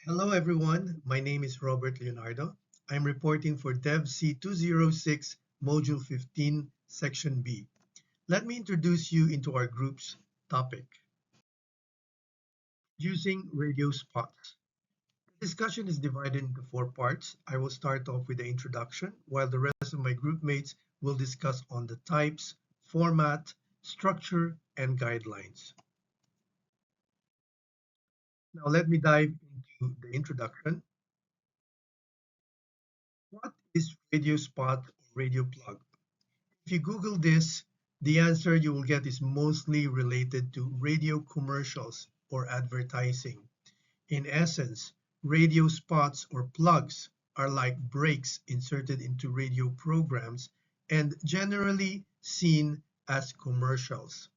Hello everyone, my name is Robert Leonardo. I'm reporting for Devc 206, Module 15, Section B. Let me introduce you into our group's topic, using radio spots. The discussion is divided into four parts. I will start off with the introduction, while the rest of my group mates will discuss on the types, format, structure, and guidelines. Now let me dive into the introduction. What is radio spot or radio plug? If you Google this, the answer you will get is mostly related to radio commercials or advertising. In essence, radio spots or plugs are like breaks inserted into radio programs and generally seen as commercials.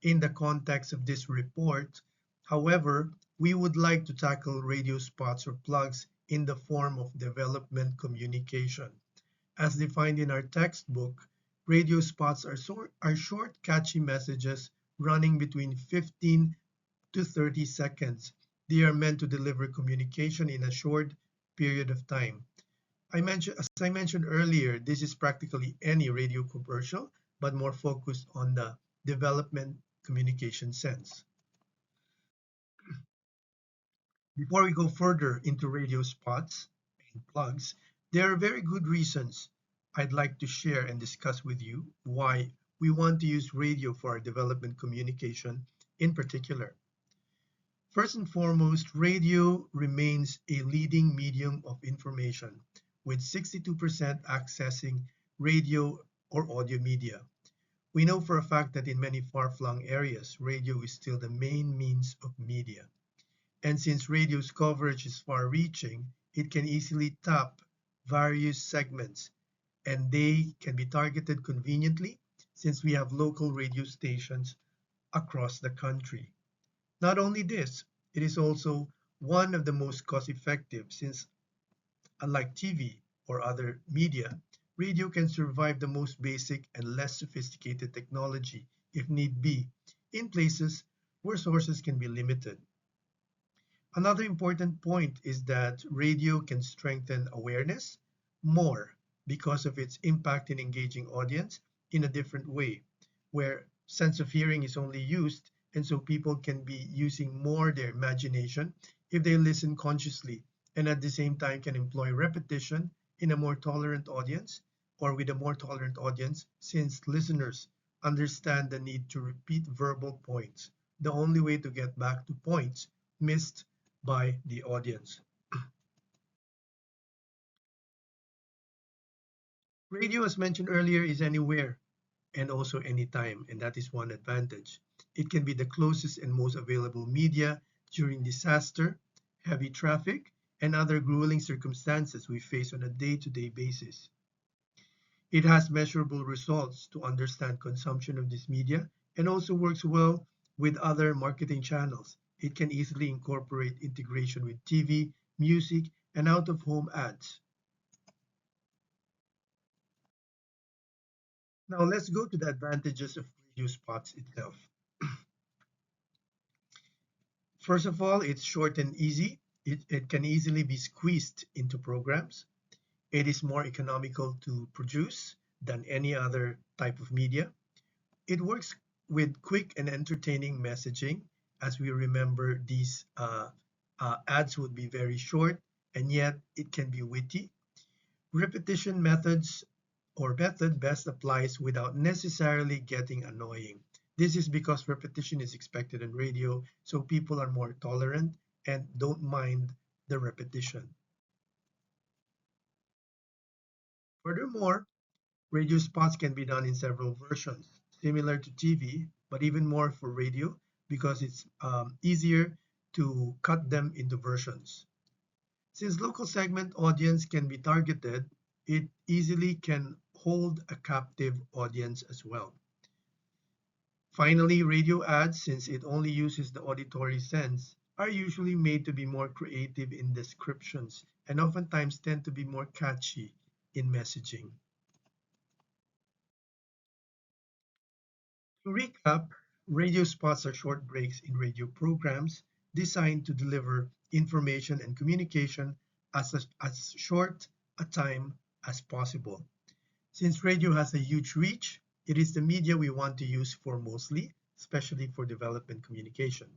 In the context of this report, however, we would like to tackle radio spots or plugs in the form of development communication. As defined in our textbook, radio spots are short, catchy messages running between 15 to 30 seconds. They are meant to deliver communication in a short period of time. As I mentioned earlier, this is practically any radio commercial, but more focused on the development communication sense. Before we go further into radio spots and plugs, there are very good reasons I'd like to share and discuss with you why we want to use radio for our development communication in particular. First and foremost, radio remains a leading medium of information, with 62% accessing radio or audio media. We know for a fact that in many far-flung areas, radio is still the main means of media. And since radio's coverage is far-reaching, it can easily tap various segments, and they can be targeted conveniently since we have local radio stations across the country. Not only this, it is also one of the most cost-effective since, unlike TV or other media, radio can survive the most basic and less sophisticated technology, if need be, in places where sources can be limited. Another important point is that radio can strengthen awareness more because of its impact in engaging audience in a different way, where sense of hearing is only used, and so people can be using more their imagination if they listen consciously and at the same time can employ repetition in a more tolerant audience or with a more tolerant audience since listeners understand the need to repeat verbal points, the only way to get back to points missed by the audience. Radio, as mentioned earlier, is anywhere and also anytime, and that is one advantage. It can be the closest and most available media during disaster, heavy traffic, and other grueling circumstances we face on a day-to-day basis. It has measurable results to understand consumption of this media and also works well with other marketing channels. It can easily incorporate integration with TV, music, and out-of-home ads. Now let's go to the advantages of radio spots itself. First of all, it's short and easy. It can easily be squeezed into programs. It is more economical to produce than any other type of media. It works with quick and entertaining messaging. As we remember, these ads would be very short, and yet it can be witty. Repetition methods or method best applies without necessarily getting annoying. This is because repetition is expected in radio, so people are more tolerant and don't mind the repetition. Furthermore, radio spots can be done in several versions, similar to TV, but even more for radio because it's easier to cut them into versions. Since local segment audience can be targeted, it easily can hold a captive audience as well. Finally, radio ads, since it only uses the auditory sense, are usually made to be more creative in descriptions and oftentimes tend to be more catchy in messaging. To recap, radio spots are short breaks in radio programs designed to deliver information, and communication as short a time as possible. Since radio has a huge reach, it is the media we want to use for mostly, especially for development communication.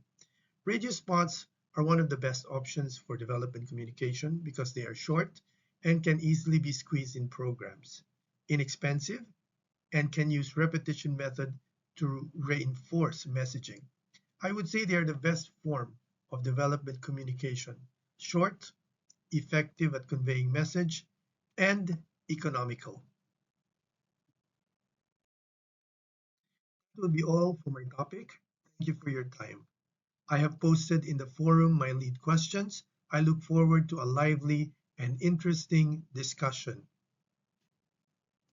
Radio spots are one of the best options for development communication because they are short and can easily be squeezed in programs, inexpensive, and can use repetition method to reinforce messaging. I would say they are the best form of development communication, short, effective at conveying message, and economical. That will be all for my topic. Thank you for your time. I have posted in the forum my lead questions. I look forward to a lively and interesting discussion.